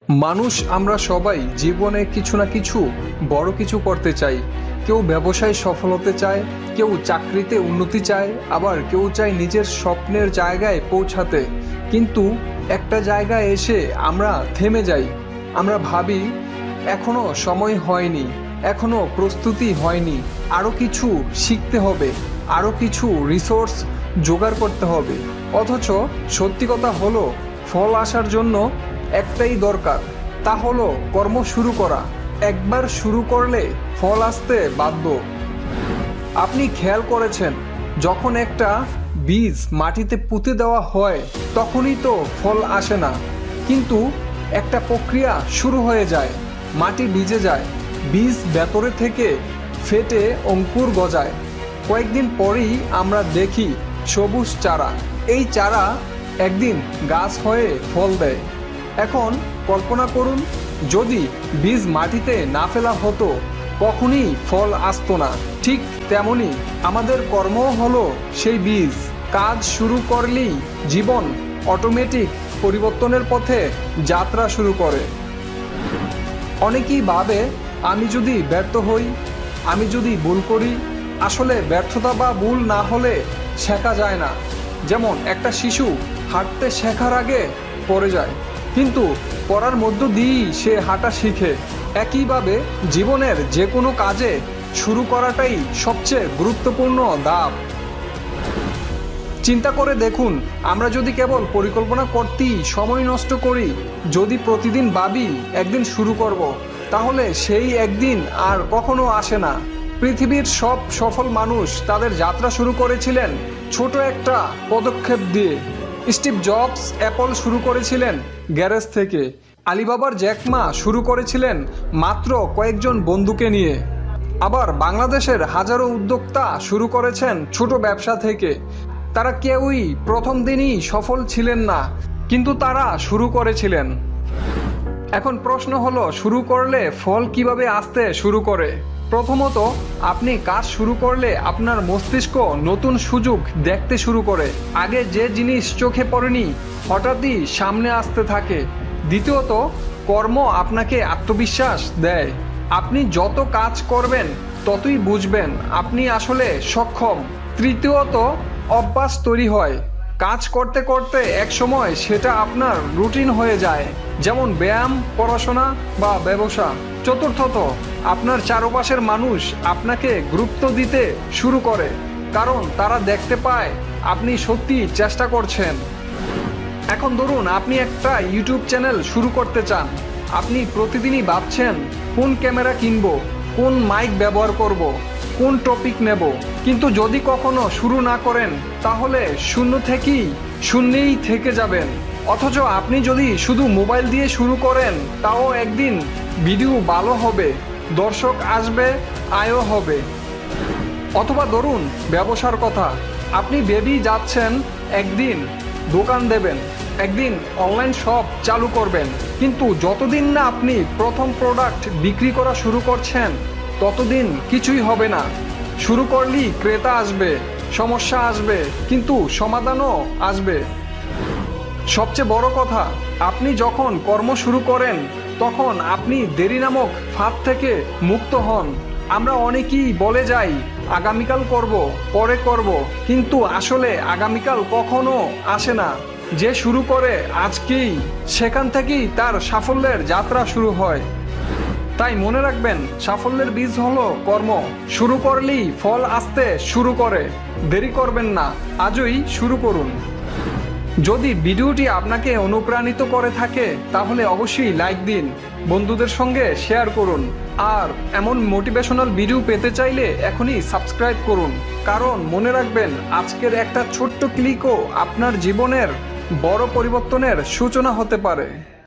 মানুষ আমরা সবাই জীবনে কিছু না কিছু বড় কিছু করতে চাই। কেউ ব্যবসায় সফল হতে চায়, কেউ চাকরিতে উন্নতি চায়, আবার কেউ চায় নিজের স্বপ্নের জায়গায় পৌঁছাতে। কিন্তু একটা জায়গায় এসে আমরা থেমে যাই। আমরা ভাবি এখনো সময় হয়নি, এখনো প্রস্তুতি হয়নি, আরও কিছু শিখতে হবে, আরও কিছু রিসোর্স জোগাড় করতে হবে। অথচ সত্যি কথা হলো, ফল আসার জন্য একটাই দরকার, তা হলো কর্ম শুরু করা। একবার শুরু করলে ফল আসতে বাধ্য। আপনি খেয়াল করেছেন, যখন একটা বীজ মাটিতে পুঁতে দেওয়া হয় তখনই তো ফল আসে না, কিন্তু একটা প্রক্রিয়া শুরু হয়ে যায়। মাটি ভিজে যায়, বীজ ভেতরে থেকে ফেটে অঙ্কুর গজায়। কয়েকদিন পরেই আমরা দেখি সবুজ চারা। এই চারা একদিন গাছ হয়ে ফল দেয়। এখন কল্পনা করুন, যদি বীজ মাটিতে না ফেলা হতো কখনই ফল আসতো না। ঠিক তেমনি আমাদের কর্মও হলো সেই বীজ। কাজ শুরু করলেই জীবন অটোমেটিক পরিবর্তনের পথে যাত্রা শুরু করে। অনেকেই ভাবে, আমি যদি ব্যর্থ হই, আমি যদি ভুল করি। আসলে ব্যর্থতা বা ভুল না হলে শেখা যায় না। যেমন একটা শিশু হাঁটতে শেখার আগে পড়ে যায়, কিন্তু পড়ার মধ্য দিয়েই সে হাঁটা শিখে। একইভাবে জীবনের যে কোনো কাজে শুরু করাটাই সবচেয়ে গুরুত্বপূর্ণ ধাপ। চিন্তা করে দেখুন, আমরা যদি কেবল পরিকল্পনা করতেই সময় নষ্ট করি, যদি প্রতিদিন ভাবি একদিন শুরু করব, তাহলে সেই একদিন আর কখনো আসে না। পৃথিবীর সব সফল মানুষ তাদের যাত্রা শুরু করেছিলেন ছোট একটা পদক্ষেপ দিয়ে। স্টিভ জবস অ্যাপল শুরু করেছিলেন গ্যারেজ থেকে। আলিবাবার জ্যাক মা শুরু করেছিলেন মাত্র কয়েকজন বন্ধুকে নিয়ে। আবার বাংলাদেশের হাজারো উদ্যোক্তা শুরু করেছেন ছোট ব্যবসা থেকে। তারা কেউই প্রথম দিনই সফল ছিলেন না, কিন্তু তারা শুরু করেছিলেন। এখন প্রশ্ন হলো, শুরু করলে ফল কিভাবে আসতে শুরু করে? প্রথমত, আপনি কাজ শুরু করলে আপনার মস্তিষ্ক নতুন সুযোগ দেখতে শুরু করে। আগে যে জিনিস চোখে পড়েনি হঠাৎই সামনে আসতে থাকে। দ্বিতীয়ত, কর্ম আপনাকে আত্মবিশ্বাস দেয়। আপনি যত কাজ করবেন ততই বুঝবেন আপনি আসলে সক্ষম। তৃতীয়ত, অভ্যাস তৈরি হয়। কাজ করতে করতে একসময় সেটা আপনার রুটিন হয়ে যায়, যেমন ব্যায়াম, পড়াশোনা বা ব্যবসা। চতুর্থত, আপনার চারপাশের মানুষ আপনাকে গুরুত্ব দিতে শুরু করে, কারণ তারা দেখতে পায় আপনি সত্যি চেষ্টা করছেন। এখন ধরুন, আপনি একটা ইউটিউব চ্যানেল শুরু করতে চান। আপনি প্রতিদিনই ভাবছেন কোন ক্যামেরা কিনব, কোন মাইক ব্যবহার করব, কোন টপিক নেব। কিন্তু যদি কখনো শুরু না করেন তাহলে শূন্যেই থেকে যাবেন। অথচ আপনি যদি শুধু মোবাইল দিয়ে শুরু করেন, তাও একদিন ভিডিও ভালো হবে, দর্শক আসবে, আয়ও হবে। অথবা ধরুন ব্যবসার কথা, আপনি ভেবেই যাচ্ছেন একদিন দোকান দেবেন, একদিন অনলাইন শপ চালু করবেন, কিন্তু যতদিন না আপনি প্রথম প্রোডাক্ট বিক্রি করা শুরু করছেন ততদিন কিছুই হবে না। শুরু করলেই ক্রেতা আসবে, সমস্যা আসবে, কিন্তু সমাধানও আসবে। সবচেয়ে বড় কথা, আপনি যখন কর্ম শুরু করেন তখন আপনি দেরি নামক ফাঁদ থেকে মুক্ত হন। আমরা অনেকেই বলে যাই আগামীকাল করব, পরে করব, কিন্তু আসলে আগামীকাল কখনো আসে না। যে শুরু করে আজকেই, সেখান থেকেই তার সাফল্যের যাত্রা শুরু হয়। তাই মনে রাখবেন, সাফল্যের বীজ হলো কর্ম। শুরু করলেই ফল আসতে শুরু করে। দেরি করবেন না, আজই শুরু করুন। যদি ভিডিওটি আপনাকে অনুপ্রাণিত করে থাকে তাহলে অবশ্যই লাইক দিন, বন্ধুদের সঙ্গে শেয়ার করুন। আর এমন মোটিভেশনাল ভিডিও পেতে চাইলে এখনই সাবস্ক্রাইব করুন, কারণ মনে রাখবেন, আজকের একটা ছোট্ট ক্লিকও আপনার জীবনের বড় পরিবর্তনের সূচনা হতে পারে।